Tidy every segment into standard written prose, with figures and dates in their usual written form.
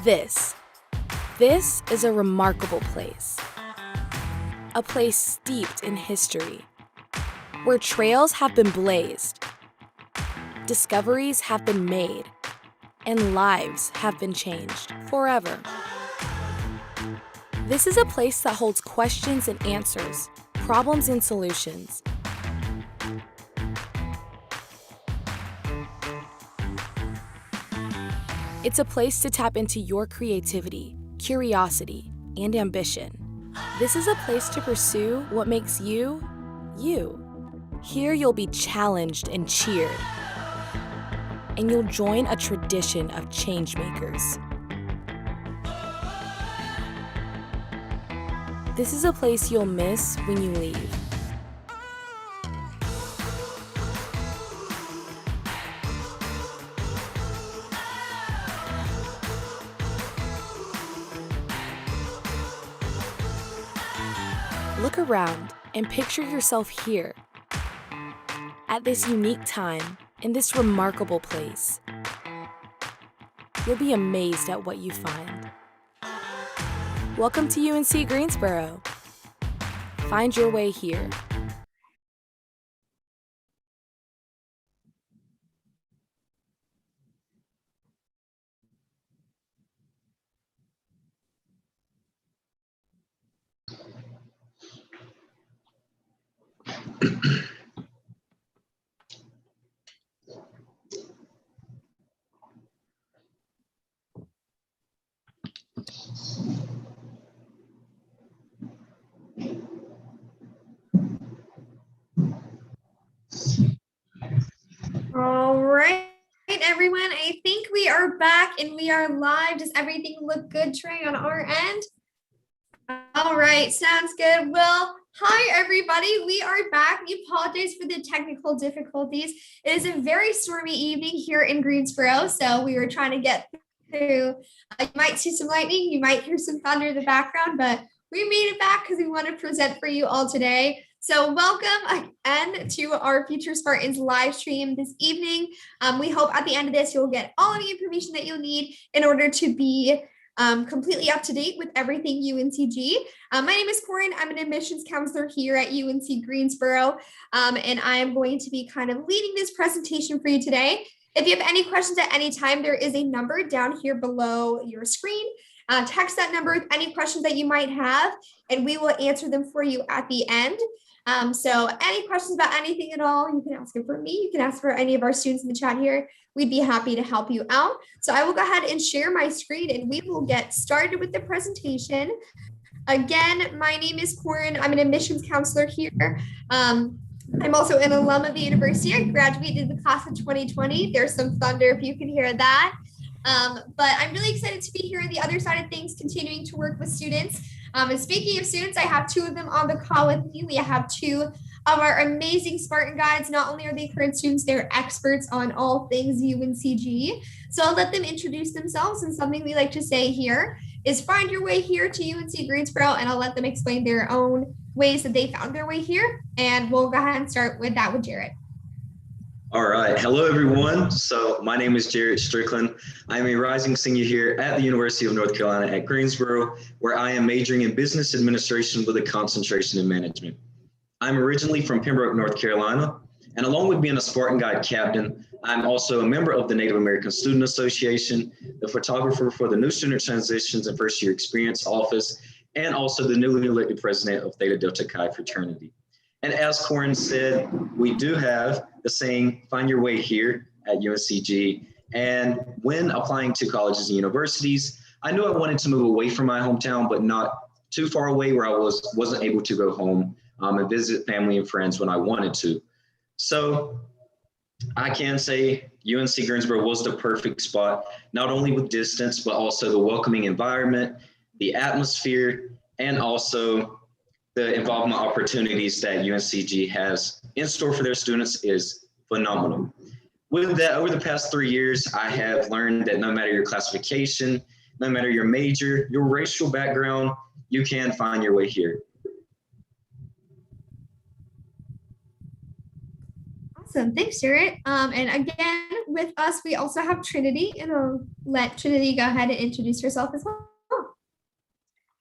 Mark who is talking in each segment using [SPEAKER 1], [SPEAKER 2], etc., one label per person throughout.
[SPEAKER 1] This. This is a remarkable place. A place steeped in history, where trails have been blazed, discoveries have been made, and lives have been changed forever. This is a place that holds questions and answers, problems and solutions. It's a place to tap into your creativity, curiosity, and ambition. This is a place to pursue what makes you, you. Here you'll be challenged and cheered, and you'll join a tradition of changemakers. This is a place you'll miss when you leave. Look around and picture yourself here, at this unique time, in this remarkable place. You'll be amazed at what you find. Welcome to UNC Greensboro. Find your way here.
[SPEAKER 2] All right, everyone. I think we are back and we are live. Does everything look good, Trey, on our end? All right, sounds good. Well, hi, everybody. We are back. We apologize for the technical difficulties. It is a very stormy evening here in Greensboro, so we were trying to get through. You might see some lightning. You might hear some thunder in the background, but we made it back because we want to present for you all today. So welcome again to our Future Spartans live stream this evening. We hope at the end of this, you'll get all of the information that you'll need in order to be completely up to date with everything UNCG. My name is Corinne. I'm an admissions counselor here at UNC Greensboro, and I am going to be kind of leading this presentation for you today. If you have any questions at any time, there is a number down here below your screen. Text that number with any questions that you might have, and we will answer them for you at the end. So any questions about anything at all, you can ask it for me. You can ask for any of our students in the chat here. We'd be happy to help you out. So I will go ahead and share my screen and we will get started with the presentation. Again, my name is Corinne. I'm an admissions counselor here. I'm also an alum of the university. I graduated in the class of 2020. There's some thunder if you can hear that. But I'm really excited to be here on the other side of things, continuing to work with students. And speaking of students, I have two of them on the call with me. We have two of our amazing Spartan guides. Not only are they current students, they're experts on all things UNCG. So I'll let them introduce themselves. And something we like to say here is find your way here to UNC Greensboro, and I'll let them explain their own ways that they found their way here. And we'll go ahead and start with that with Jared.
[SPEAKER 3] All right. Hello, everyone. So my name is Jared Strickland. I'm a rising senior here at the University of North Carolina at Greensboro, where I am majoring in business administration with a concentration in management. I'm originally from Pembroke, North Carolina, and along with being a Spartan Guide captain, I'm also a member of the Native American Student Association, the photographer for the New Student Transitions and First Year Experience Office, and also the newly elected president of Theta Delta Chi fraternity. And as Corinne said, we do have the saying, find your way here at UNCG. And when applying to colleges and universities, I knew I wanted to move away from my hometown, but not too far away where I wasn't able to go home and visit family and friends when I wanted to. So I can say UNC Greensboro was the perfect spot, not only with distance, but also the welcoming environment, the atmosphere, and also the involvement opportunities that UNCG has in store for their students is phenomenal. With that, over the past 3 years, I have learned that no matter your classification, no matter your major, your racial background, you can find your way here.
[SPEAKER 2] Awesome. Thanks, Jarrett. And again, with us, we also have Trinity, and I'll let Trinity go ahead and introduce herself as well.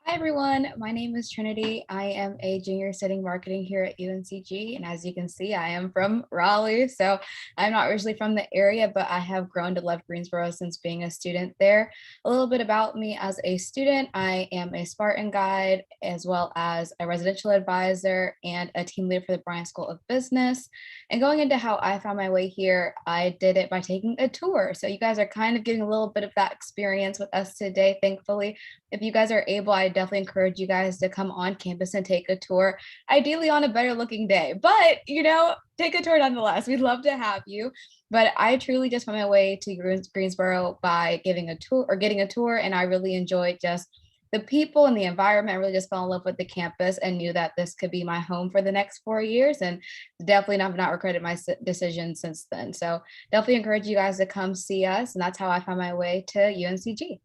[SPEAKER 4] Hi everyone, my name is Trinity. I am a junior studying marketing here at UNCG, and as you can see, I am from Raleigh. So I'm not originally from the area, but I have grown to love Greensboro since being a student there. A little bit about me as a student: I am a Spartan guide, as well as a residential advisor and a team leader for the Bryan School of Business. And going into how I found my way here, I did it by taking a tour. So you guys are kind of getting a little bit of that experience with us today, thankfully. If you guys are able, I definitely encourage you guys to come on campus and take a tour, ideally on a better looking day, but take a tour nonetheless. We'd love to have you. But I truly just found my way to Greensboro by getting a tour, and I really enjoyed just the people and the environment. I really just fell in love with the campus and knew that this could be my home for the next 4 years, and definitely have not regretted my decision since then. So definitely encourage you guys to come see us, and that's how I found my way to UNCG.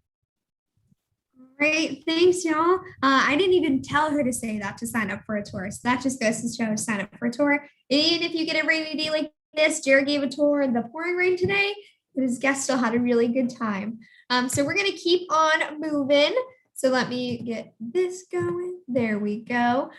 [SPEAKER 2] Great, thanks, y'all. I didn't even tell her to say that to sign up for a tour. So that just goes to show to sign up for a tour. And even if you get a rainy day like this, Jared gave a tour in the pouring rain today, and his guests still had a really good time. So we're going to keep on moving. So let me get this going. There we go.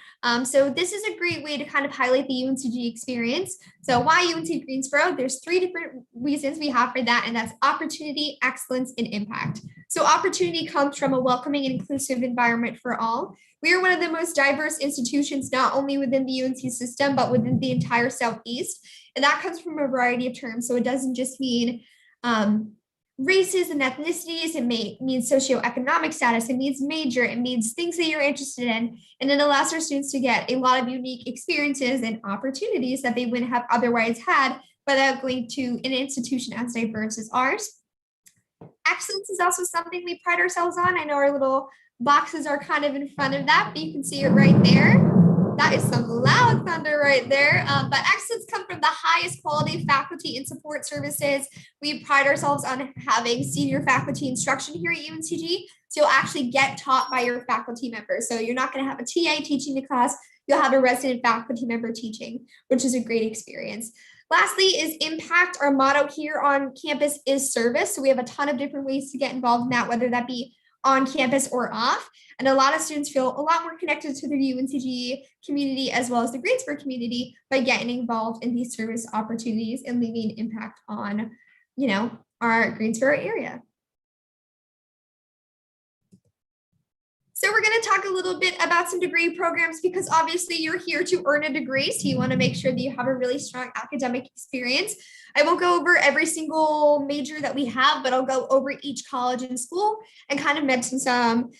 [SPEAKER 2] So this is a great way to kind of highlight the UNCG experience. So why UNC Greensboro? There's 3 different reasons we have for that, and that's opportunity, excellence, and impact. So opportunity comes from a welcoming and inclusive environment for all. We are one of the most diverse institutions, not only within the UNC system, but within the entire Southeast. And that comes from a variety of terms. So it doesn't just mean races and ethnicities. It means socioeconomic status. It means major. It means things that you're interested in. And it allows our students to get a lot of unique experiences and opportunities that they wouldn't have otherwise had without going to an institution as diverse as ours. Excellence is also something we pride ourselves on. I know our little boxes are kind of in front of that, but you can see it right there. That is some loud thunder right there. But excellence comes from the highest quality faculty and support services. We pride ourselves on having senior faculty instruction here at UNCG. So you'll actually get taught by your faculty members. So you're not going to have a TA teaching the class. You'll have a resident faculty member teaching, which is a great experience. Lastly is impact. Our motto here on campus is service. So we have a ton of different ways to get involved in that, whether that be on campus or off. And a lot of students feel a lot more connected to the UNCG community as well as the Greensboro community by getting involved in these service opportunities and leaving an impact on, our Greensboro area. So we're going to talk a little bit about some degree programs because obviously you're here to earn a degree. So you want to make sure that you have a really strong academic experience. I won't go over every single major that we have, but I'll go over each college and school and kind of mention some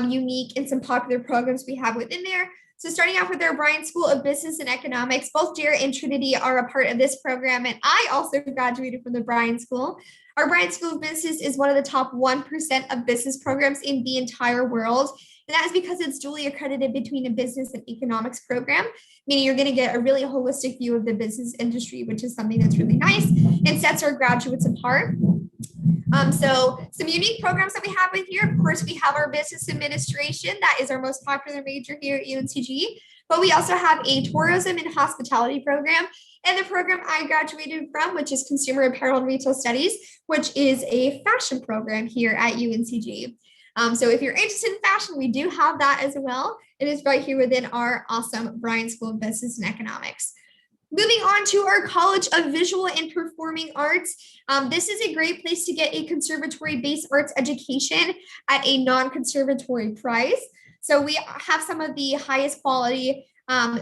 [SPEAKER 2] unique and some popular programs we have within there. So starting off with our Bryan School of Business and Economics, both Jared and Trinity are a part of this program. And I also graduated from the Bryan School. Our Bryan School of Business is one of the top 1% of business programs in the entire world. And that is because it's duly accredited between a business and economics program, meaning you're going to get a really holistic view of the business industry, which is something that's really nice and sets our graduates apart. So some unique programs that we have in here, of course, we have our business administration. That is our most popular major here at UNCG, but we also have a tourism and hospitality program. And the program I graduated from, which is consumer apparel and retail studies, which is a fashion program here at UNCG. So if you're interested in fashion, we do have that as well. It is right here within our awesome Bryan School of Business and Economics. Moving on to our College of Visual and Performing Arts. This is a great place to get a conservatory-based arts education at a non-conservatory price. So we have some of the highest quality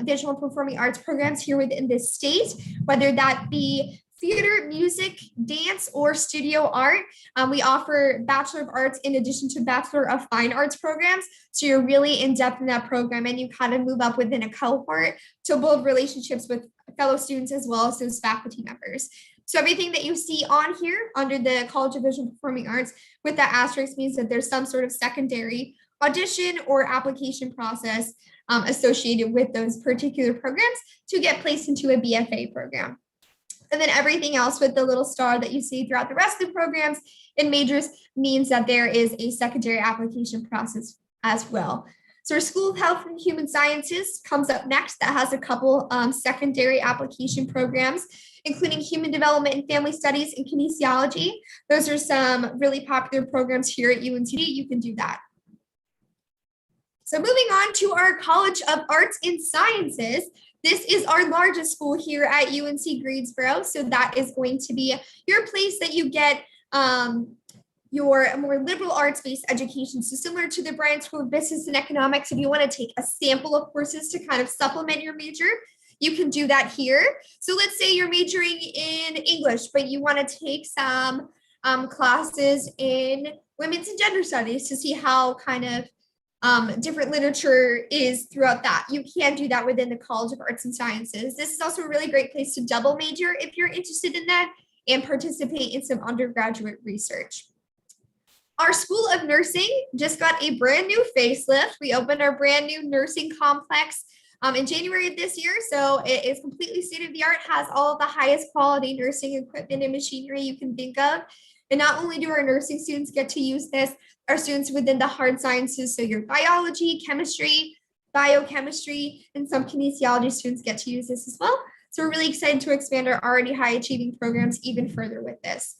[SPEAKER 2] visual and performing arts programs here within this state, whether that be theater, music, dance, or studio art. We offer Bachelor of Arts in addition to Bachelor of Fine Arts programs. So you're really in depth in that program and you kind of move up within a cohort to build relationships with fellow students as well as those faculty members. So everything that you see on here under the College of Visual and Performing Arts with that asterisk means that there's some sort of secondary audition or application process associated with those particular programs to get placed into a BFA program. And then everything else with the little star that you see throughout the rest of the programs and majors means that there is a secondary application process as well. So our School of Health and Human Sciences comes up next. That has a couple secondary application programs, including Human Development and Family Studies and Kinesiology. Those are some really popular programs here at UNCG. You can do that. So moving on to our College of Arts and Sciences. This is our largest school here at UNC Greensboro. So that is going to be your place that you get your more liberal arts-based education. So similar to the Bryan School of Business and Economics, if you want to take a sample of courses to kind of supplement your major, you can do that here. So let's say you're majoring in English, but you want to take some classes in women's and gender studies to see how kind of different literature is throughout that. You can do that within the College of Arts and Sciences. This is also a really great place to double major if you're interested in that and participate in some undergraduate research. Our School of Nursing just got a brand new facelift. We opened our brand new nursing complex in January of this year. So it is completely state of the art, has all of the highest quality nursing equipment and machinery you can think of. And not only do our nursing students get to use this, our students within the hard sciences, so your biology, chemistry, biochemistry, and some kinesiology students get to use this as well. So we're really excited to expand our already high achieving programs even further with this.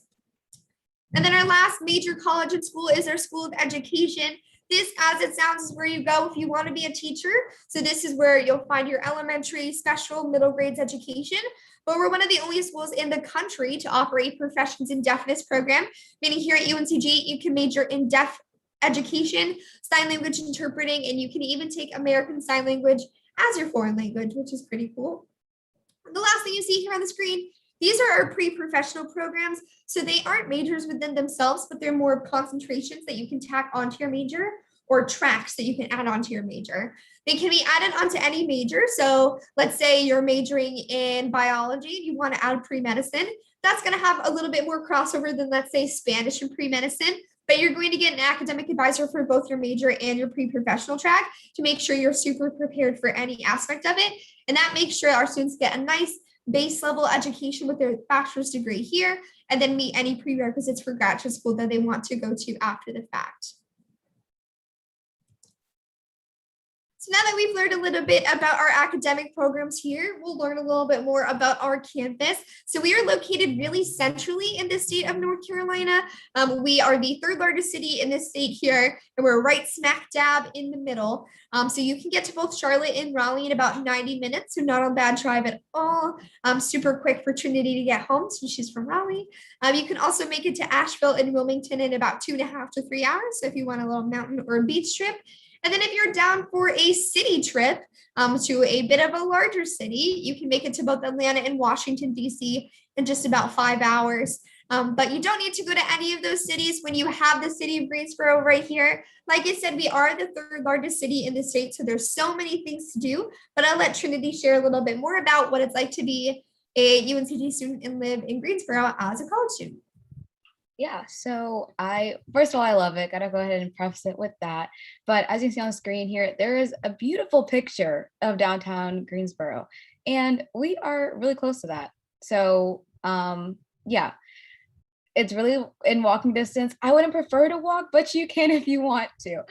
[SPEAKER 2] And then our last major college and school is our School of Education. This, as it sounds, is where you go if you want to be a teacher. So this is where you'll find your elementary, special, middle grades education. But we're one of the only schools in the country to offer a professions in deafness program, meaning here at UNCG, you can major in deaf education, sign language interpreting, and you can even take American Sign Language as your foreign language, which is pretty cool. And the last thing you see here on the screen, these are our pre-professional programs. So they aren't majors within themselves, but they're more concentrations that you can tack onto your major or tracks that you can add onto your major. They can be added onto any major. So let's say you're majoring in biology, you want to add pre-medicine. That's going to have a little bit more crossover than, let's say, Spanish and pre-medicine, but you're going to get an academic advisor for both your major and your pre-professional track to make sure you're super prepared for any aspect of it. And that makes sure our students get a nice base level education with their bachelor's degree here, and then meet any prerequisites for graduate school that they want to go to after the fact. So now that we've learned a little bit about our academic programs here, we'll learn a little bit more about our campus. So we are located really centrally in the state of North Carolina. We are the third largest city in the state here, and we're right smack dab in the middle. So you can get to both Charlotte and Raleigh in about 90 minutes, so not a bad drive at all. Super quick for Trinity to get home, so she's from Raleigh. You can also make it to Asheville and Wilmington in about 2.5 to 3 hours, so if you want a little mountain or beach trip. And then if you're down for a city trip to a bit of a larger city, you can make it to both Atlanta and Washington, D.C. in just about 5 hours. But you don't need to go to any of those cities when you have the city of Greensboro right here. Like I said, we are the third largest city in the state, so there's so many things to do. But I'll let Trinity share a little bit more about what it's like to be a UNCG student and live in Greensboro as a college student.
[SPEAKER 4] Yeah, so first of all, I love it. Gotta go ahead and preface it with that. But as you can see on the screen here, there is a beautiful picture of downtown Greensboro, and we are really close to that. So yeah, it's really in walking distance. I wouldn't prefer to walk, but you can if you want to.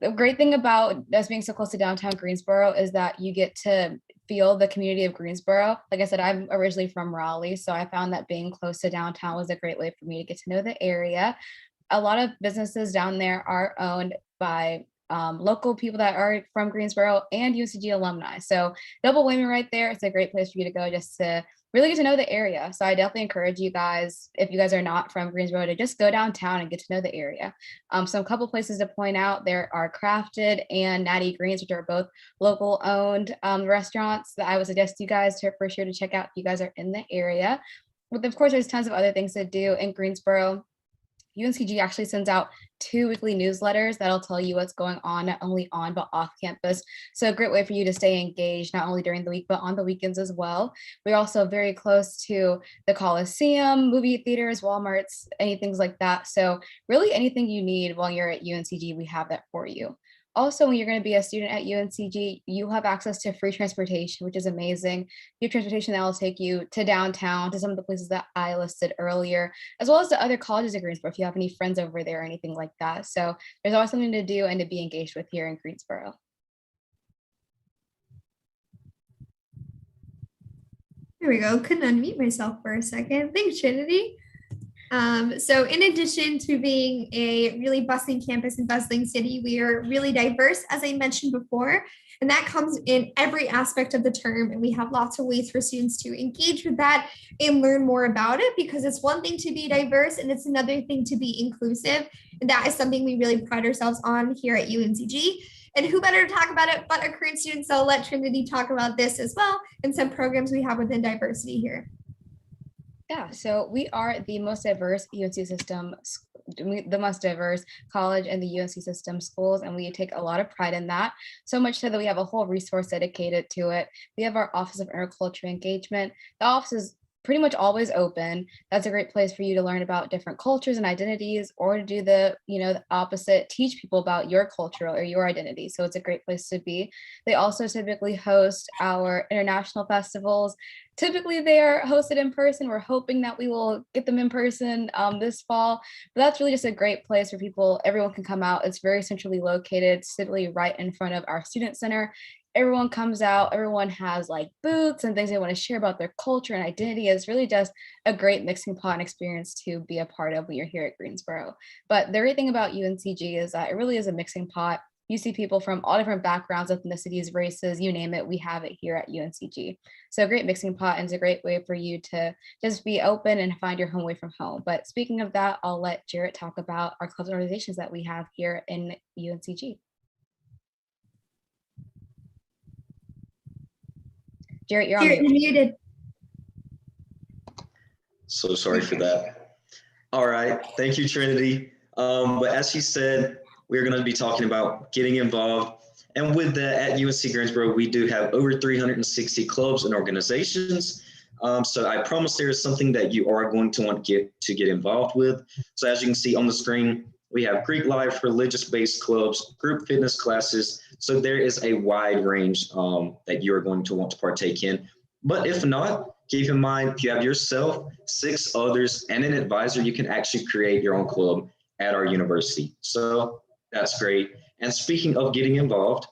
[SPEAKER 4] The great thing about us being so close to downtown Greensboro is that you get to feel the community of Greensboro. Like I said, I'm originally from Raleigh, so I found that being close to downtown was a great way for me to get to know the area. A lot of businesses down there are owned by local people that are from Greensboro and UNCG alumni. So double whammy right there. It's a great place for you to go just to really get to know the area. So I definitely encourage you guys, if you guys are not from Greensboro, to just go downtown and get to know the area. So a couple places to point out, there are Crafted and Natty Greens, which are both local owned restaurants that I would suggest you guys to for sure to check out if you guys are in the area. But of course, there's tons of other things to do in Greensboro. UNCG actually sends out 2 weekly newsletters that'll tell you what's going on, not only on, but off campus. So a great way for you to stay engaged, not only during the week, but on the weekends as well. We're also very close to the Coliseum, movie theaters, Walmarts, anything like that. So really anything you need while you're at UNCG, we have that for you. Also, when you're going to be a student at UNCG, you have access to free transportation, which is amazing. You have transportation that will take you to downtown, to some of the places that I listed earlier, as well as to other colleges in Greensboro, if you have any friends over there or anything like that. So there's always something to do and to be engaged with here in Greensboro.
[SPEAKER 2] There we go. Couldn't unmute myself for a second. Thanks, Trinity. So in addition to being a really bustling campus and bustling city, we are really diverse, as I mentioned before, and that comes in every aspect of the term. And we have lots of ways for students to engage with that and learn more about it, because it's one thing to be diverse and it's another thing to be inclusive. And that is something we really pride ourselves on here at UNCG. And who better to talk about it but a current student? So I'll let Trinity talk about this as well and some programs we have within diversity here.
[SPEAKER 4] Yeah, so we are the most diverse UNC system, the most diverse college in the UNC system schools, and we take a lot of pride in that. So much so that we have a whole resource dedicated to it. We have our Office of Intercultural Engagement. The office is pretty much always open. That's a great place for you to learn about different cultures and identities, or to do the opposite, teach people about your culture or your identity. So it's a great place to be. They also typically host our international festivals. Typically they are hosted in person. We're hoping that we will get them in person this fall, but that's really just a great place where everyone can come out. It's very centrally located, simply right in front of our student center. Everyone comes out, everyone has like booths and things they want to share about their culture and identity. It's really just a great mixing pot and experience to be a part of when you're here at Greensboro. But the great thing about UNCG is that it really is a mixing pot. You see people from all different backgrounds, ethnicities, races, you name it, we have it here at UNCG. So a great mixing pot, and it's a great way for you to just be open and find your home away from home. But speaking of that, I'll let Jarrett talk about our clubs and organizations that we have here in UNCG. Jarrett, you're
[SPEAKER 2] muted.
[SPEAKER 3] So sorry for that. All right. Thank you, Trinity. But as she said, we're going to be talking about getting involved. And with that, at UNC Greensboro, we do have over 360 clubs and organizations. So I promise there is something that you are going to want to get involved with. So as you can see on the screen, we have Greek life, religious-based clubs, group fitness classes. So there is a wide range that you are going to want to partake in. But if not, keep in mind, if you have yourself, 6 others, and an advisor, you can actually create your own club at our university. So that's great. And speaking of getting involved,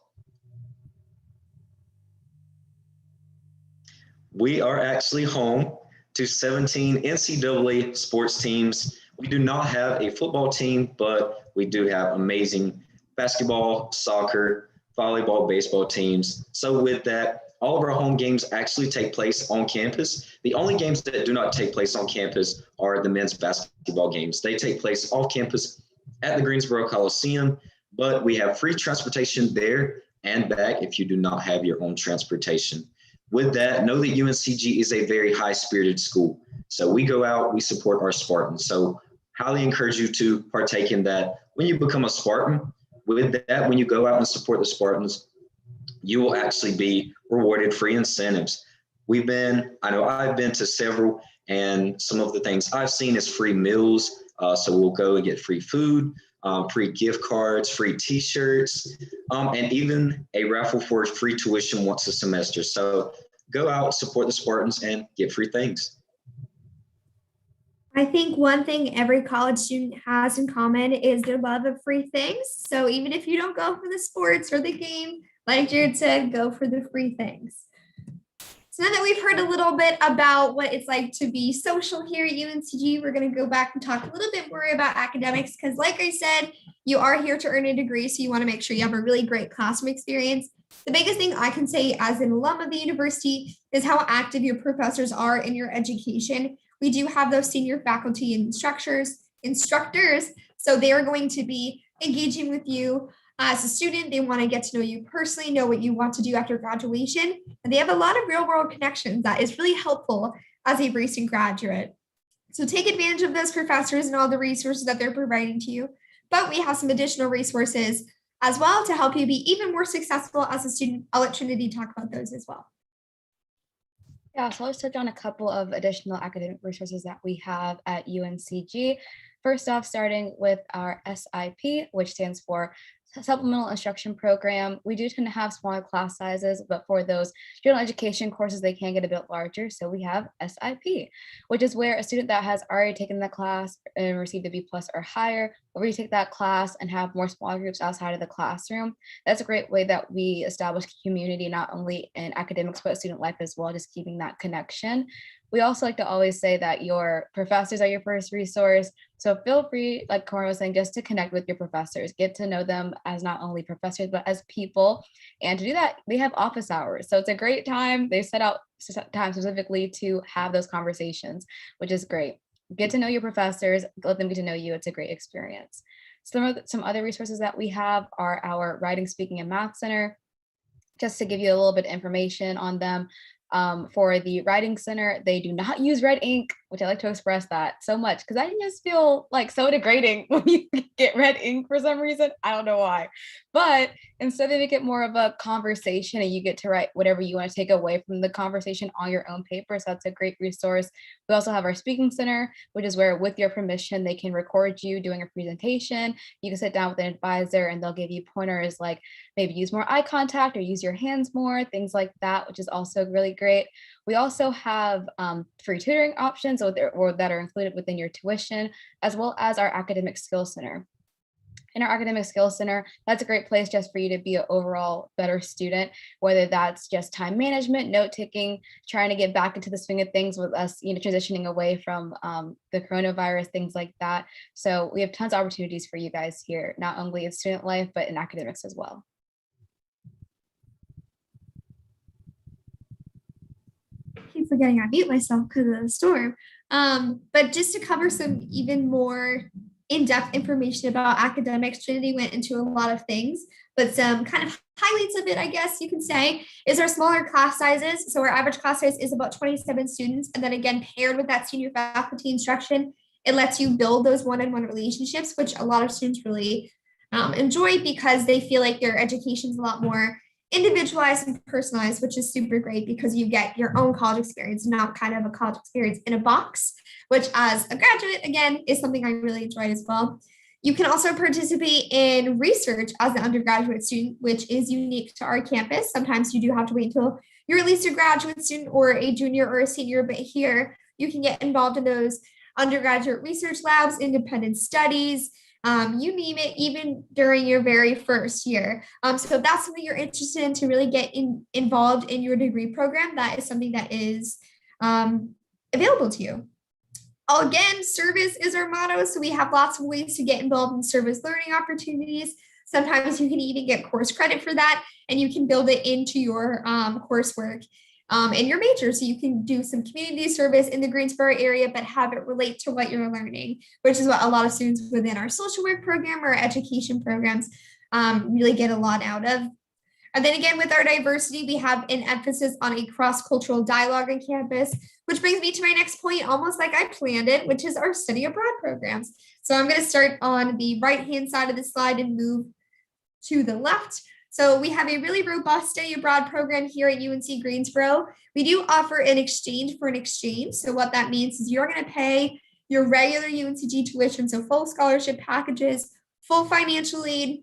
[SPEAKER 3] we are actually home to 17 NCAA sports teams. We do not have a football team, but we do have amazing basketball, soccer, volleyball, baseball teams. So with that, all of our home games actually take place on campus. The only games that do not take place on campus are the men's basketball games. They take place off campus at the Greensboro Coliseum, but we have free transportation there and back if you do not have your own transportation. With that, know that UNCG is a very high-spirited school. So we go out, we support our Spartans. So highly encourage you to partake in that. When you become a Spartan, with that, when you go out and support the Spartans, you will actually be rewarded free incentives. I know I've been to several, and some of the things I've seen is free meals. So we'll go and get free food, free gift cards, free t-shirts, and even a raffle for free tuition once a semester. So go out, support the Spartans, and get free things.
[SPEAKER 2] I think one thing every college student has in common is their love of free things. So even if you don't go for the sports or the game, like Jared said, go for the free things. So now that we've heard a little bit about what it's like to be social here at UNCG, we're going to go back and talk a little bit more about academics, because like I said, you are here to earn a degree, so you want to make sure you have a really great classroom experience. The biggest thing I can say as an alum of the university is how active your professors are in your education. We do have those senior faculty and instructors, so they are going to be engaging with you as a student. They want to get to know you personally, know what you want to do after graduation, and they have a lot of real-world connections that is really helpful as a recent graduate. So take advantage of those professors and all the resources that they're providing to you, but we have some additional resources as well to help you be even more successful as a student. I'll let Trinity talk about those as well.
[SPEAKER 4] Yeah, so let's touch on a couple of additional academic resources that we have at UNCG. First off, starting with our SIP, which stands for Supplemental Instruction Program. We do tend to have smaller class sizes, but for those general education courses, they can get a bit larger. So we have SIP, which is where a student that has already taken the class and received a B+ or higher where you take that class and have more small groups outside of the classroom. That's a great way that we establish community, not only in academics, but student life as well, just keeping that connection. We also like to always say that your professors are your first resource. So feel free, like Cora was saying, just to connect with your professors, get to know them as not only professors, but as people. And to do that, they have office hours. So it's a great time. They set out time specifically to have those conversations, which is great. Get to know your professors, let them get to know you. It's a great experience. Some other resources that we have are our Writing, Speaking, and Math Center. Just to give you a little bit of information on them. For the Writing Center, they do not use red ink, which I like to express that so much because I just feel like so degrading when you get red ink for some reason. I don't know why. But instead they make it more of a conversation and you get to write whatever you want to take away from the conversation on your own paper. So that's a great resource. We also have our Speaking Center, which is where, with your permission, they can record you doing a presentation. You can sit down with an advisor and they'll give you pointers like maybe use more eye contact or use your hands more, things like that, which is also really great. We also have free tutoring options or that are included within your tuition, as well as our Academic Skills Center. In our Academic Skills Center, that's a great place just for you to be an overall better student, whether that's just time management, note taking, trying to get back into the swing of things with us, transitioning away from the coronavirus, things like that. So we have tons of opportunities for you guys here, not only in student life, but in academics as well.
[SPEAKER 2] Keep forgetting I mute myself because of the storm. But just to cover some even more in-depth information about academics, Trinity went into a lot of things, but some kind of highlights of it, I guess you can say, is our smaller class sizes. So our average class size is about 27 students. And then again, paired with that senior faculty instruction, it lets you build those one-on-one relationships, which a lot of students really enjoy because they feel like their education is a lot more individualized and personalized, which is super great because you get your own college experience, not kind of a college experience in a box, which as a graduate, again, is something I really enjoyed as well. You can also participate in research as an undergraduate student, which is unique to our campus. Sometimes you do have to wait until you're at least a graduate student or a junior or a senior, but here you can get involved in those undergraduate research labs, independent studies, you name it, even during your very first year. So if that's something you're interested in to really get involved in your degree program, that is something that is available to you. Again, service is our motto. So we have lots of ways to get involved in service learning opportunities. Sometimes you can even get course credit for that, and you can build it into your coursework in your major. So you can do some community service in the Greensboro area, but have it relate to what you're learning, which is what a lot of students within our social work program or education programs really get a lot out of. And then again, with our diversity, we have an emphasis on a cross-cultural dialogue on campus, which brings me to my next point, almost like I planned it, which is our study abroad programs. So I'm going to start on the right-hand side of the slide and move to the left. So we have a really robust study abroad program here at UNC Greensboro. We do offer an exchange for an exchange. So what that means is you're going to pay your regular UNCG tuition, so full scholarship packages, full financial aid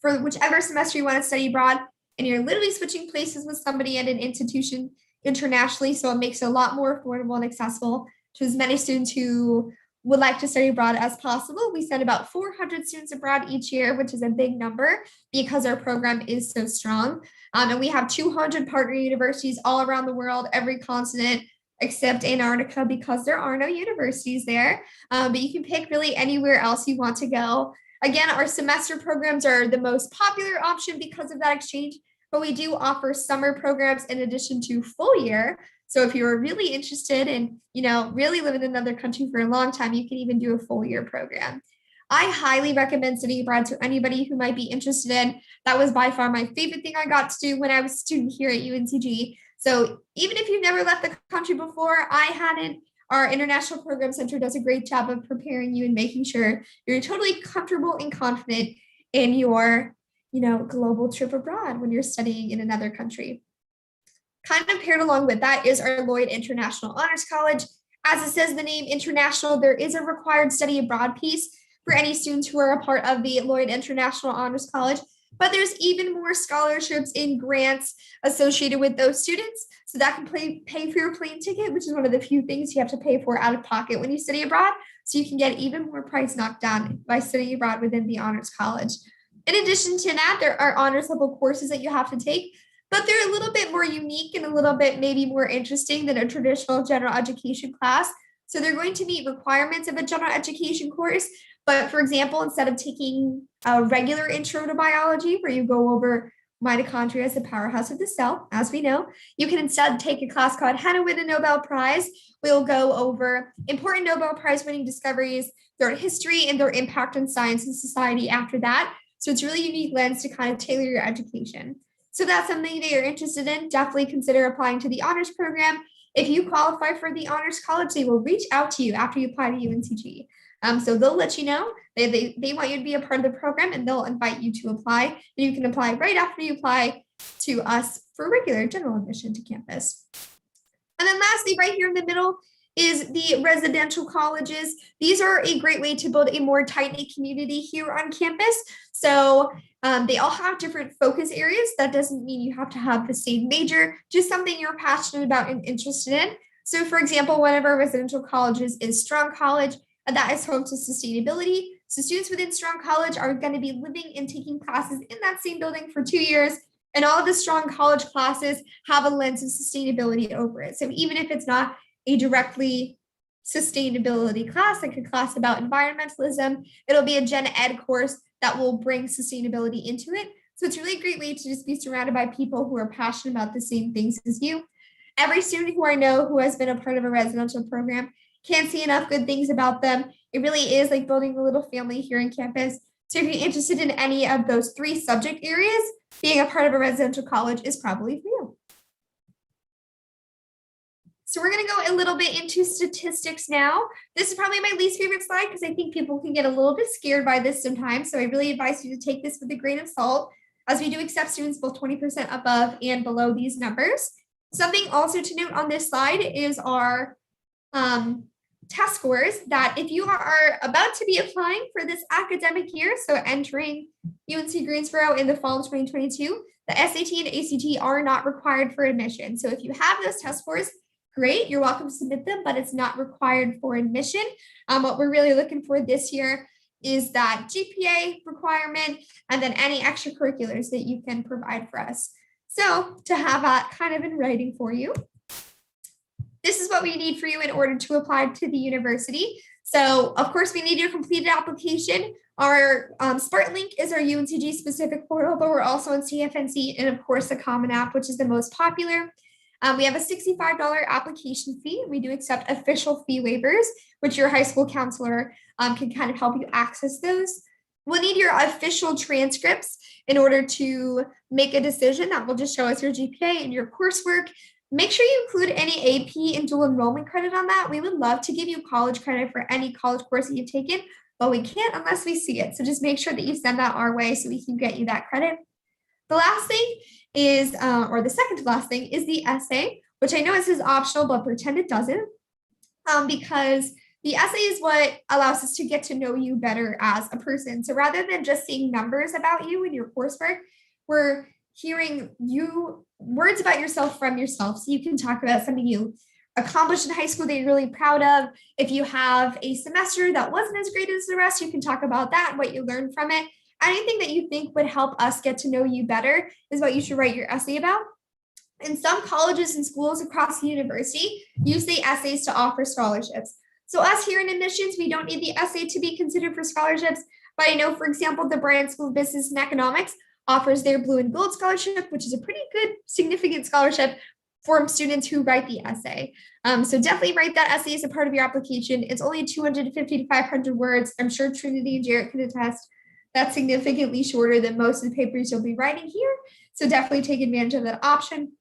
[SPEAKER 2] for whichever semester you want to study abroad, and you're literally switching places with somebody at an institution internationally. So it makes it a lot more affordable and accessible to as many students who would like to study abroad as possible. We send about 400 students abroad each year, which is a big number because our program is so strong. And we have 200 partner universities all around the world, every continent except Antarctica, because there are no universities there. But you can pick really anywhere else you want to go. Again, our semester programs are the most popular option because of that exchange, but we do offer summer programs in addition to full year. So if you're really interested in, really live in another country for a long time, you can even do a full year program. I highly recommend studying abroad to anybody who might be interested in. That was by far my favorite thing I got to do when I was a student here at UNCG. So even if you've never left the country before, I hadn't. Our International Program Center does a great job of preparing you and making sure you're totally comfortable and confident in your, global trip abroad when you're studying in another country. Kind of paired along with that is our Lloyd International Honors College. As it says the name International, there is a required study abroad piece for any students who are a part of the Lloyd International Honors College. but there's even more scholarships and grants associated with those students. So that can pay for your plane ticket, which is one of the few things you have to pay for out of pocket when you study abroad. So you can get even more price knocked down by studying abroad within the honors college. In addition to that, there are honors level courses that you have to take, but they're a little bit more unique and a little bit maybe more interesting than a traditional general education class. So they're going to meet requirements of a general education course. But for example, instead of taking a regular intro to biology where you go over mitochondria as the powerhouse of the cell, as we know, you can instead take a class called How to Win a Nobel Prize. We'll go over important Nobel Prize winning discoveries, their history, and their impact on science and society after that. So it's a really unique lens to kind of tailor your education. So that's something that you're interested in. Definitely consider applying to the honors program. If you qualify for the honors college, they will reach out to you after you apply to UNCG. So they'll let you know they want you to be a part of the program, and they'll invite you to apply. And you can apply right after you apply to us for regular general admission to campus. And then lastly, right here in the middle is the residential colleges. These are a great way to build a more tight-knit community here on campus. So they all have different focus areas. That doesn't mean you have to have the same major, just something you're passionate about and interested in. So for example, one of our residential colleges is Strong College, and that is home to sustainability. So students within Strong College are going to be living and taking classes in that same building for 2 years. And all of the Strong College classes have a lens of sustainability over it. So even if it's not a directly sustainability class, like a class about environmentalism, it'll be a gen ed course that will bring sustainability into it. So it's really a great way to just be surrounded by people who are passionate about the same things as you. Every student who I know who has been a part of a residential program can't see enough good things about them. It really is like building a little family here on campus. So if you're interested in any of those 3 subject areas, being a part of a residential college is probably for you. So we're going to go a little bit into statistics now. This is probably my least favorite slide because I think people can get a little bit scared by this sometimes. So I really advise you to take this with a grain of salt, as we do accept students both 20% above and below these numbers. Something also to note on this slide is our test scores, that if you are about to be applying for this academic year, so entering UNC Greensboro in the fall of 2022, the SAT and ACT are not required for admission. So if you have those test scores, great, you're welcome to submit them, but it's not required for admission. What we're really looking for this year is that GPA requirement and then any extracurriculars that you can provide for us. So to have that kind of in writing for you, this is what we need for you in order to apply to the university. So of course we need your completed application. Our Spartan link is our UNCG specific portal, but we're also on CFNC and of course the Common App, which is the most popular. We have a $65 application fee. We do accept official fee waivers, which your high school counselor can kind of help you access those. We'll need your official transcripts in order to make a decision. That will just show us your GPA and your coursework. Make sure you include any AP and dual enrollment credit on that. We would love to give you college credit for any college course that you've taken, but we can't unless we see it. So just make sure that you send that our way so we can get you that credit. The last thing is, or the second to last thing is the essay, which I know it says optional, but pretend it doesn't, because the essay is what allows us to get to know you better as a person. So rather than just seeing numbers about you and your coursework, we're hearing words about yourself from yourself. So you can talk about something you accomplished in high school that you're really proud of. If you have a semester that wasn't as great as the rest, you can talk about that and what you learned from it. Anything that you think would help us get to know you better is what you should write your essay about. And some colleges and schools across the university use the essays to offer scholarships. So us here in admissions, we don't need the essay to be considered for scholarships, but I know, for example, the Bryan School of Business and Economics offers their Blue and Gold Scholarship, which is a pretty good, significant scholarship for students who write the essay. So definitely write that essay as a part of your application. It's only 250 to 500 words. I'm sure Trinity and Jarrett can attest. That's significantly shorter than most of the papers you'll be writing here. So definitely take advantage of that option.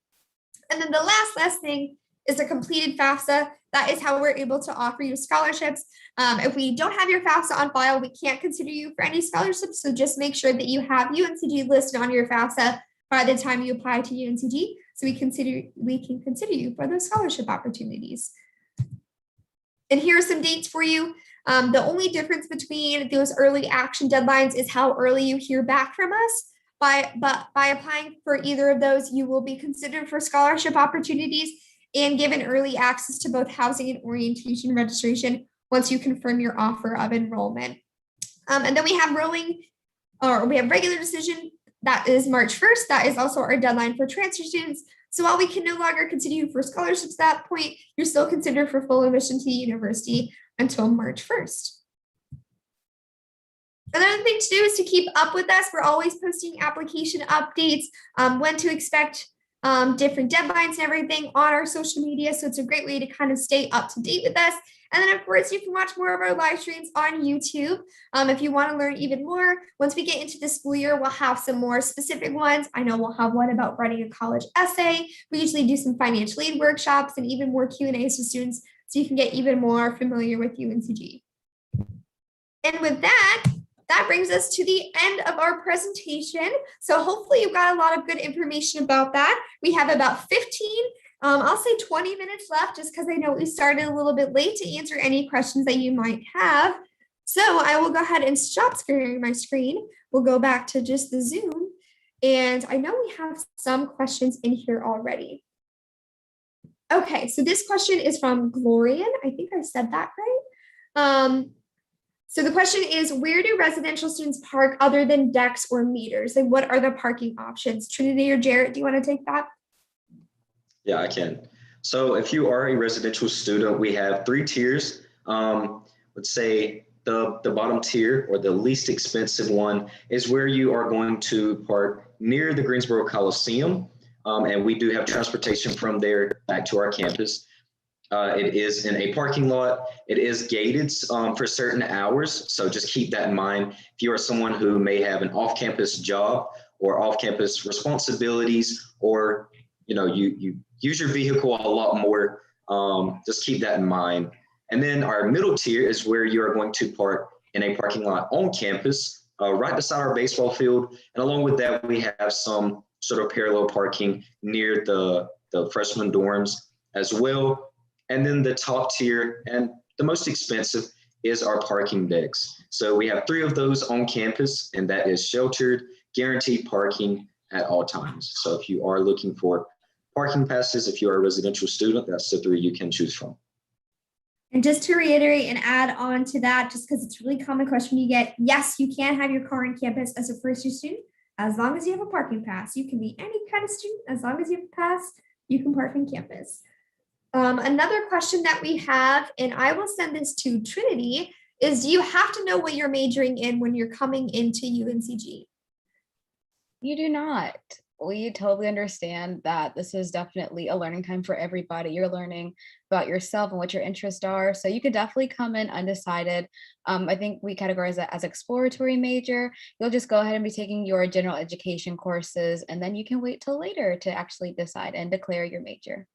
[SPEAKER 2] And then the last thing is a completed FAFSA. That is how we're able to offer you scholarships. If we don't have your FAFSA on file, we can't consider you for any scholarships. So just make sure that you have UNCG listed on your FAFSA by the time you apply to UNCG, so we can consider you for those scholarship opportunities. And here are some dates for you. The only difference between those early action deadlines is how early you hear back from us. by applying for either of those, you will be considered for scholarship opportunities and given early access to both housing and orientation registration once you confirm your offer of enrollment. And then we have regular decision. That is March 1st. That is also our deadline for transfer students. So while we can no longer consider you for scholarships at that point, you're still considered for full admission to the university until March 1st. Another thing to do is to keep up with us. We're always posting application updates, when to expect different deadlines and everything on our social media. So it's a great way to kind of stay up to date with us. And then of course you can watch more of our live streams on YouTube. If you want to learn even more, once we get into the school year, we'll have some more specific ones. I know we'll have one about writing a college essay. We usually do some financial aid workshops and even more Q&As with students so you can get even more familiar with UNCG. And with that brings us to the end of our presentation. So hopefully you got a lot of good information about that. We have about 15, I'll say 20 minutes left just because I know we started a little bit late to answer any questions that you might have. So I will go ahead and stop sharing my screen. We'll go back to just the Zoom. And I know we have some questions in here already. Okay, so this question is from Glorian. I think I said that right. So the question is, where do residential students park other than decks or meters? Like, what are the parking options? Trinity or Jarrett, do you want to take that?
[SPEAKER 3] Yeah, I can. So if you are a residential student, we have 3 tiers. Let's say the bottom tier, or the least expensive one, is where you are going to park near the Greensboro Coliseum. And we do have transportation from there back to our campus. It is in a parking lot. It is gated for certain hours. So just keep that in mind. If you are someone who may have an off-campus job or off-campus responsibilities, or you use your vehicle a lot more, just keep that in mind. And then our middle tier is where you are going to park in a parking lot on campus, right beside our baseball field. And along with that, we have some sort of parallel parking near the freshman dorms as well. And then the top tier and the most expensive is our parking decks. So we have 3 of those on campus, and that is sheltered, guaranteed parking at all times. So if you are looking for parking passes, if you are a residential student, that's the 3 you can choose from.
[SPEAKER 2] And just to reiterate and add on to that, just because it's a really common question you get, yes, you can have your car on campus as a first-year student, as long as you have a parking pass. You can be any kind of student, as long as you have a pass, you can park on campus. Another question that we have, and I will send this to Trinity, is do you have to know what you're majoring in when you're coming into UNCG?
[SPEAKER 4] You do not. We totally understand that this is definitely a learning time for everybody. You're learning about yourself and what your interests are. So you could definitely come in undecided. I think we categorize that as exploratory major. You'll just go ahead and be taking your general education courses, and then you can wait till later to actually decide and declare your major.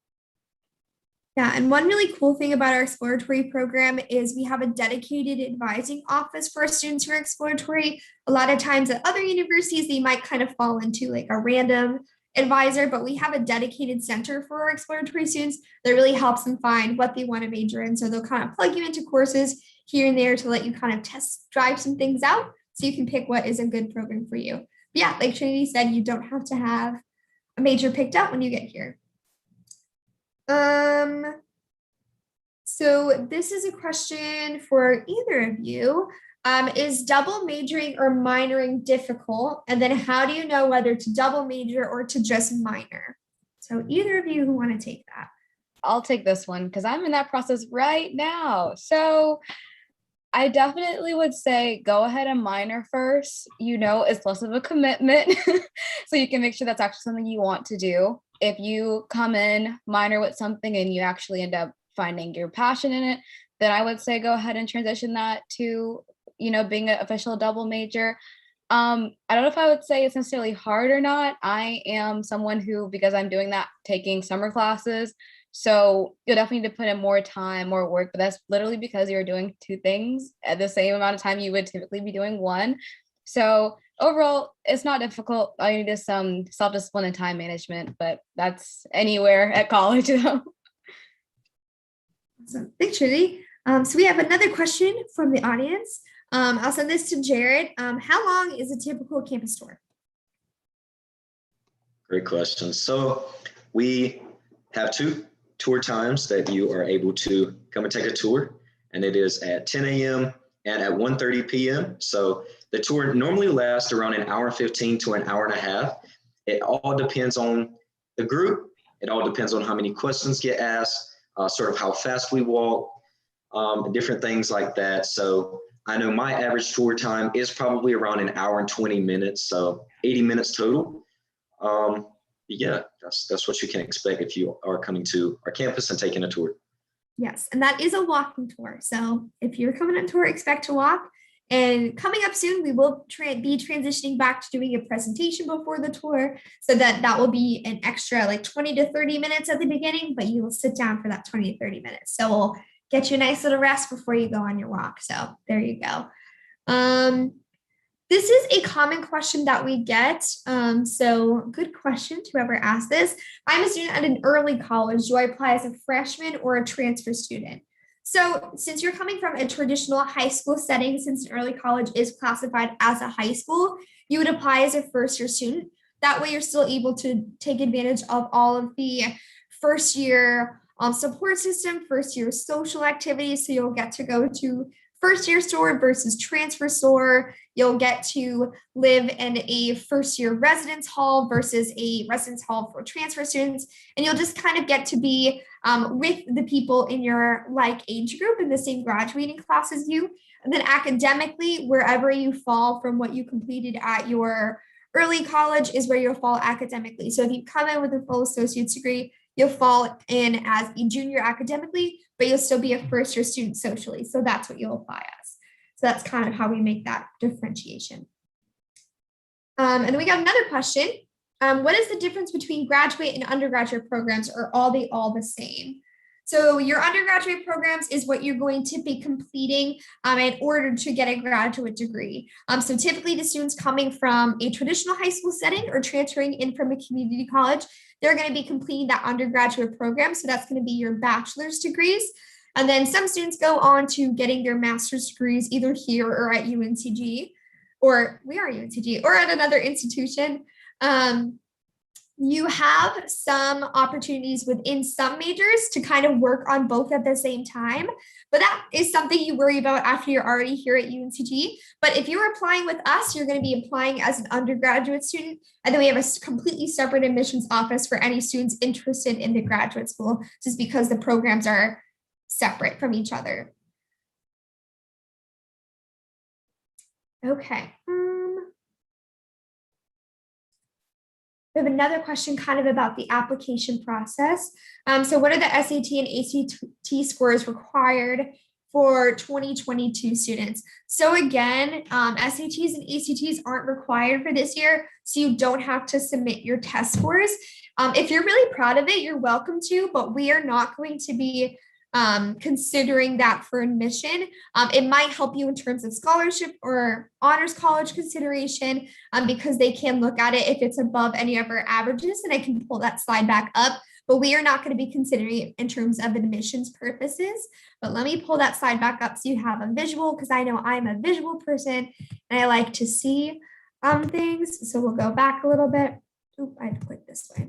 [SPEAKER 2] Yeah, and one really cool thing about our exploratory program is we have a dedicated advising office for our students who are exploratory. A lot of times at other universities, they might kind of fall into like a random advisor, but we have a dedicated center for our exploratory students that really helps them find what they want to major in. So they'll kind of plug you into courses here and there to let you kind of drive some things out so you can pick what is a good program for you. But yeah, like Trinity said, you don't have to have a major picked out when you get here. So this is a question for either of you. Is double majoring or minoring difficult? And then how do you know whether to double major or to just minor? So either of you who want to take that.
[SPEAKER 4] I'll take this one because I'm in that process right now. So I definitely would say go ahead and minor first. It's less of a commitment. So you can make sure that's actually something you want to do. If you come in minor with something and you actually end up finding your passion in it, then I would say go ahead and transition that to, being an official double major. I don't know if I would say it's necessarily hard or not. I am someone who, because I'm doing that, taking summer classes. So you'll definitely need to put in more time, more work, but that's literally because you're doing 2 things at the same amount of time you would typically be doing one. So overall, it's not difficult. All you need is some self-discipline and time management, but that's anywhere at college though.
[SPEAKER 2] Awesome. Thanks, Trinity. So we have another question from the audience. I'll send this to Jared. How long is a typical campus tour?
[SPEAKER 3] Great question. So we have two tour times that you are able to come and take a tour, and it is at 10 a.m. and at 1:30 p.m. So the tour normally lasts around an hour and 15 to an hour and a half. It all depends on the group. It all depends on how many questions get asked, sort of how fast we walk, different things like that. So I know my average tour time is probably around an hour and 20 minutes, so 80 minutes total. Yeah, that's what you can expect if you are coming to our campus and taking a tour.
[SPEAKER 2] Yes, and that is a walking tour. So if you're coming on tour, expect to walk. And coming up soon, we will be transitioning back to doing a presentation before the tour. So that will be an extra like 20 to 30 minutes at the beginning, but you will sit down for that 20 to 30 minutes. So we'll get you a nice little rest before you go on your walk. So there you go. This is a common question that we get. So good question to whoever asked this. I'm a student at an early college. Do I apply as a freshman or a transfer student? So since you're coming from a traditional high school setting, since an early college is classified as a high school, you would apply as a first-year student. That way you're still able to take advantage of all of the first year support system, first year social activities. So you'll get to go to first year store versus transfer store. You'll get to live in a first year residence hall versus a residence hall for transfer students. And you'll just kind of get to be with the people in your like age group in the same graduating class as you. And then academically, wherever you fall from what you completed at your early college is where you'll fall academically. So if you come in with a full associate's degree, you'll fall in as a junior academically, but you'll still be a first year student socially. So that's what you'll apply as. So that's kind of how we make that differentiation. And then we got another question. What is the difference between graduate and undergraduate programs, or are they all the same? So your undergraduate programs is what you're going to be completing in order to get a graduate degree. So typically the students coming from a traditional high school setting or transferring in from a community college, they're going to be completing that undergraduate program. So that's going to be your bachelor's degrees. And then some students go on to getting their master's degrees either here or at UNCG, or we are UNCG, or at another institution. You have some opportunities within some majors to kind of work on both at the same time, but that is something you worry about after you're already here at UNCG. But if you're applying with us, you're going to be applying as an undergraduate student, and then we have a completely separate admissions office for any students interested in the graduate school, just because the programs are separate from each other. Okay. We have another question kind of about the application process. So what are the SAT and ACT scores required for 2022 students? So again, SATs and ACTs aren't required for this year, so you don't have to submit your test scores. If you're really proud of it, you're welcome to, but we are not going to be considering that for admission. It might help you in terms of scholarship or honors college consideration because they can look at it if it's above any of our averages, and I can pull that slide back up, but we are not going to be considering it in terms of admissions purposes. But let me pull that slide back up so you have a visual, because I know I'm a visual person and I like to see things. So we'll go back a little bit. Oop, I had to click this way.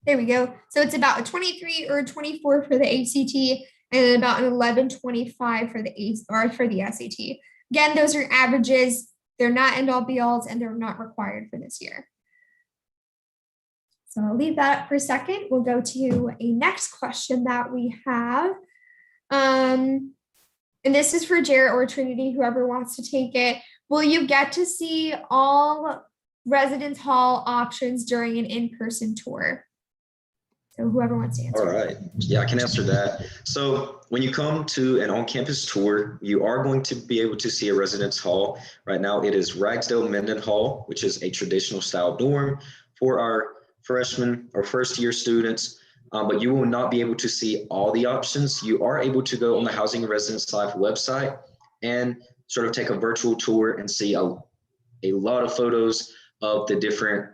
[SPEAKER 2] There we go. So it's about a 23 or a 24 for the ACT, and about an 11.25 for the SAT. Again, those are averages. They're not end all be alls, and they're not required for this year. So I'll leave that up for a second. We'll go to a next question that we have. And this is for Jarrett or Trinity, whoever wants to take it. Will you get to see all residence hall options during an in-person tour? So whoever wants to answer.
[SPEAKER 3] All right. Yeah, I can answer that. So when you come to an on-campus tour, you are going to be able to see a residence hall. Right now, it is Ragsdale Mendenhall, which is a traditional style dorm for our freshmen or first-year students. But you will not be able to see all the options. You are able to go on the Housing and Residence Life website and sort of take a virtual tour and see a lot of photos of the different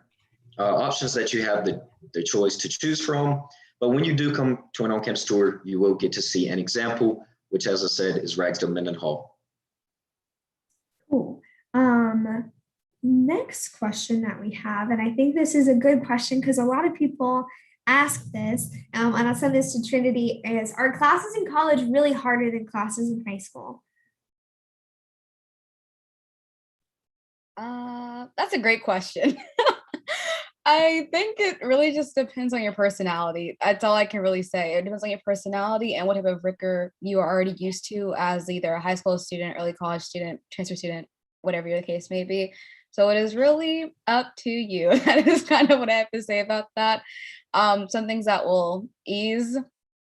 [SPEAKER 3] options that you have the choice to choose from. But when you do come to an on-campus tour, you will get to see an example, which, as I said, is Ragsdale Mendenhall.
[SPEAKER 2] Cool. next question that we have, and I think this is a good question because a lot of people ask this, and I'll send this to Trinity, is are classes in college really harder than classes in high school?
[SPEAKER 4] That's a great question. I think it really just depends on your personality. That's all I can really say. It depends on your personality and what type of rigor you are already used to as either a high school student, early college student, transfer student, whatever your case may be. So it is really up to you. That is kind of what I have to say about that. Some things that will ease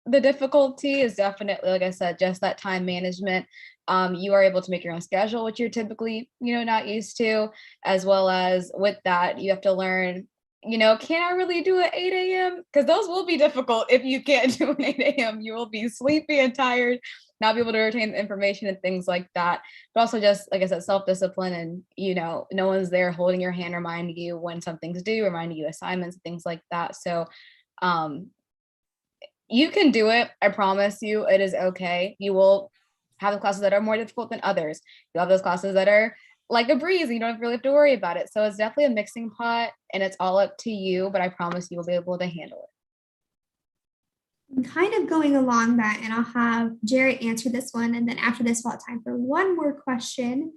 [SPEAKER 4] the difficulty is definitely, like I said, just that time management. You are able to make your own schedule, which you're typically, not used to, as well as with that, you have to learn, can I really do an 8 a.m.? Because those will be difficult if you can't do an 8 a.m. You will be sleepy and tired, not be able to retain the information and things like that. But also just, like I said, self-discipline and, no one's there holding your hand, reminding you when something's due, reminding you assignments, things like that. So you can do it. I promise you, it is okay. You will have the classes that are more difficult than others. You'll have those classes that are like a breeze and you don't really have to worry about it. So it's definitely a mixing pot and it's all up to you, but I promise you will be able to handle it.
[SPEAKER 2] I'm kind of going along that, and I'll have Jarrett answer this one. And then after this, we'll have time for one more question.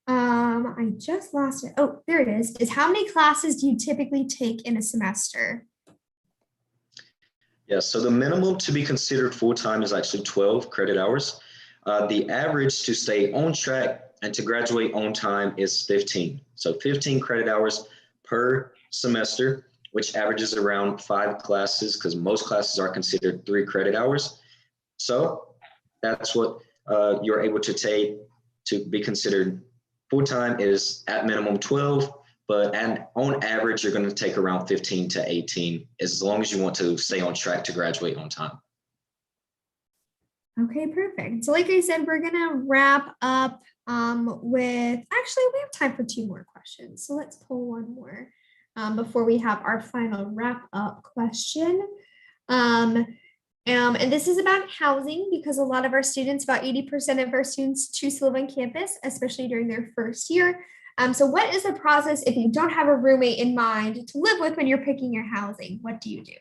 [SPEAKER 2] I just lost it. Oh, there it is how many classes do you typically take in a semester?
[SPEAKER 3] Yeah, so the minimum to be considered full-time is actually 12 credit hours. The average to stay on track and to graduate on time is 15. So 15 credit hours per semester, which averages around 5 classes because most classes are considered 3 credit hours. So that's what you're able to take to be considered full-time is at minimum 12, but on average, you're going to take around 15 to 18 as long as you want to stay on track to graduate on time.
[SPEAKER 2] Okay, perfect. So like I said, we're going to wrap up with, actually, we have time for 2 more questions. So let's pull one more before we have our final wrap up question. And this is about housing because a lot of our students, about 80% of our students choose to live on campus, especially during their first year. So what is the process if you don't have a roommate in mind to live with when you're picking your housing? What do you do?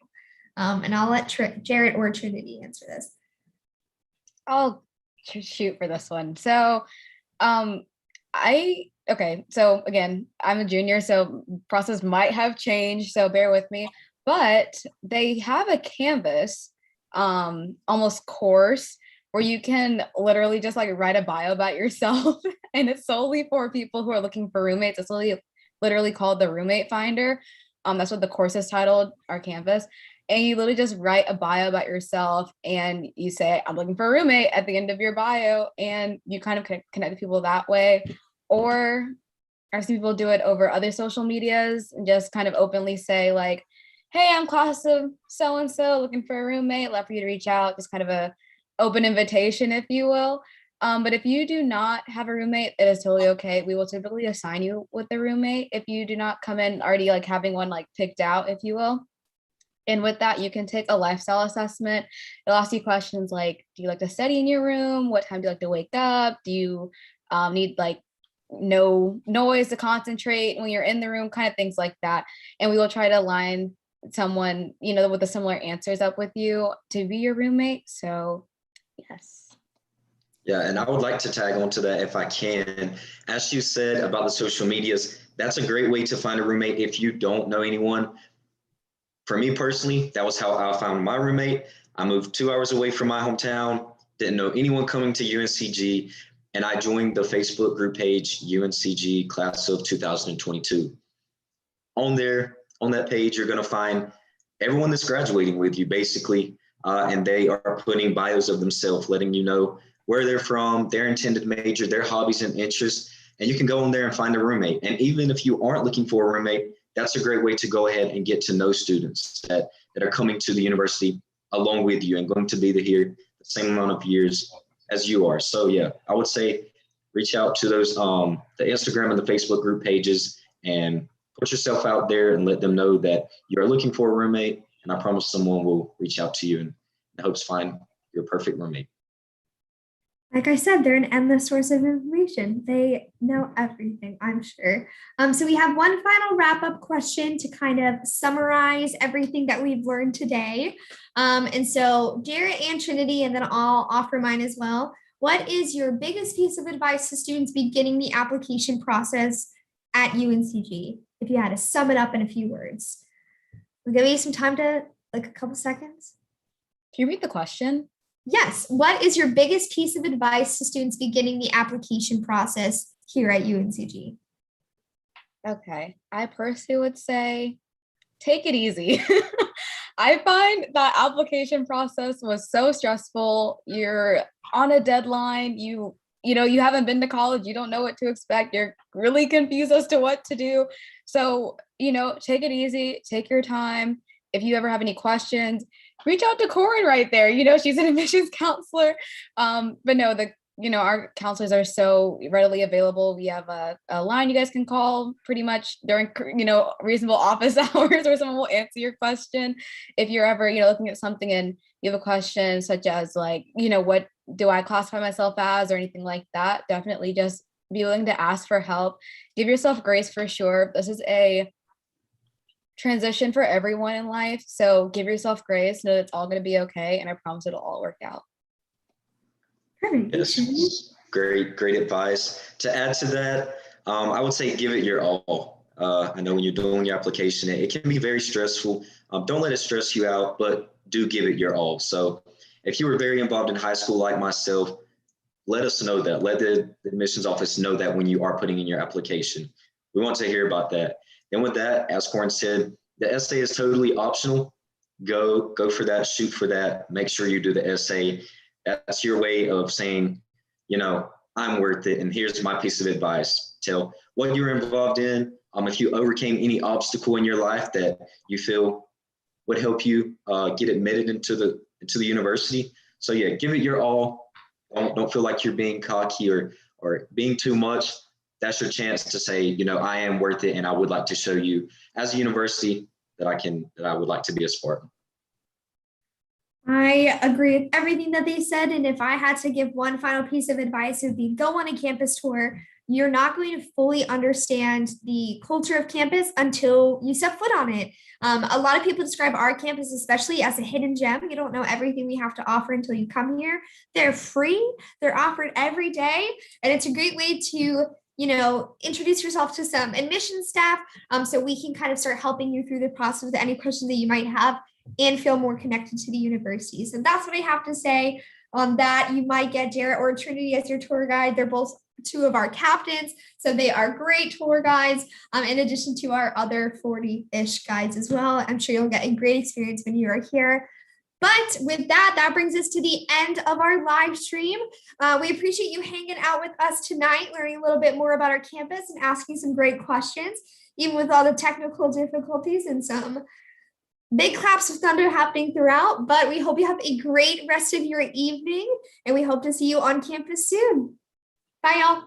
[SPEAKER 2] And I'll let Jarrett or Trinity answer this.
[SPEAKER 4] I'll shoot for this one. So so again, I'm a junior, so process might have changed, so bear with me. But they have a Canvas almost course where you can literally just like write a bio about yourself and it's solely for people who are looking for roommates. It's literally called the Roommate Finder. That's what the course is titled, our Canvas. And you literally just write a bio about yourself and you say, I'm looking for a roommate at the end of your bio, and you kind of connect with people that way. Or I've seen people do it over other social medias and just kind of openly say like, hey, I'm class of so-and-so looking for a roommate, love for you to reach out, just kind of a open invitation, if you will. But if you do not have a roommate, it is totally okay. We will typically assign you with a roommate if you do not come in already like having one like picked out, if you will. And with that, you can take a lifestyle assessment. It'll ask you questions like, do you like to study in your room? What time do you like to wake up? Do you need like no noise to concentrate when you're in the room? Kind of things like that. And we will try to align someone, with the similar answers up with you to be your roommate. So yes.
[SPEAKER 3] Yeah, and I would like to tag on to that if I can. As you said about the social medias, that's a great way to find a roommate if you don't know anyone. For me personally, that was how I found my roommate. I moved 2 hours away from my hometown, didn't know anyone coming to UNCG, and I joined the Facebook group page, UNCG Class of 2022. On that page, you're going to find everyone that's graduating with you, basically, and they are putting bios of themselves, letting you know where they're from, their intended major, their hobbies and interests, and you can go in there and find a roommate. And even if you aren't looking for a roommate, that's a great way to go ahead and get to know students that are coming to the university along with you and going to be here the same amount of years as you are. So yeah, I would say reach out to those, the Instagram and the Facebook group pages and put yourself out there and let them know that you're looking for a roommate. And I promise someone will reach out to you and hopes find your perfect roommate.
[SPEAKER 2] Like I said, they're an endless source of information. They know everything, I'm sure. So we have one final wrap-up question to kind of summarize everything that we've learned today. And so Garrett and Trinity, and then I'll offer mine as well. What is your biggest piece of advice to students beginning the application process at UNCG? If you had to sum it up in a few words. We'll give you some time to, like, a couple seconds.
[SPEAKER 4] Can you read the question?
[SPEAKER 2] Yes. What is your biggest piece of advice to students beginning the application process here at UNCG?
[SPEAKER 4] Okay. I personally would say take it easy. I find that application process was so stressful. You're on a deadline. You haven't been to college. You don't know what to expect. You're really confused as to what to do. So, take it easy. Take your time. If you ever have any questions, reach out to Corin right there. She's an admissions counselor. But no, our counselors are so readily available. We have a line you guys can call pretty much during, reasonable office hours, where someone will answer your question. If you're ever, looking at something and you have a question such as like, what do I classify myself as or anything like that, definitely just be willing to ask for help. Give yourself grace for sure. This is a transition for everyone in life. So give yourself grace, know that it's all going to be okay. And I promise it'll all work out.
[SPEAKER 2] Perfect.
[SPEAKER 3] Yes, great advice. To add to that, I would say give it your all. I know when you're doing your application, it can be very stressful. Don't let it stress you out, but do give it your all. So if you were very involved in high school like myself, let us know that. Let the admissions office know that when you are putting in your application. We want to hear about that. And with that, as Corin said, the essay is totally optional. Go for that, shoot for that. Make sure you do the essay. That's your way of saying, I'm worth it. And here's my piece of advice. Tell what you're involved in. If you overcame any obstacle in your life that you feel would help you get admitted into the university. So yeah, give it your all. Don't feel like you're being cocky or being too much. That's your chance to say, I am worth it, and I would like to show you as a university that I would like to be a Spartan.
[SPEAKER 2] I agree with everything that they said. And if I had to give one final piece of advice, it would be go on a campus tour. You're not going to fully understand the culture of campus until you step foot on it. A lot of people describe our campus, especially, as a hidden gem. You don't know everything we have to offer until you come here. They're free. They're offered every day. And it's a great way to introduce yourself to some admission staff so we can kind of start helping you through the process with any questions that you might have and feel more connected to the university. So that's what I have to say on that. You might get Jarrett or Trinity as your tour guide. They're both two of our captains, so they are great tour guides, in addition to our other 40-ish guides as well. I'm sure you'll get a great experience when you are here. But with that brings us to the end of our live stream. We appreciate you hanging out with us tonight, learning a little bit more about our campus and asking some great questions, even with all the technical difficulties and some big claps of thunder happening throughout. But we hope you have a great rest of your evening, and we hope to see you on campus soon. Bye, y'all.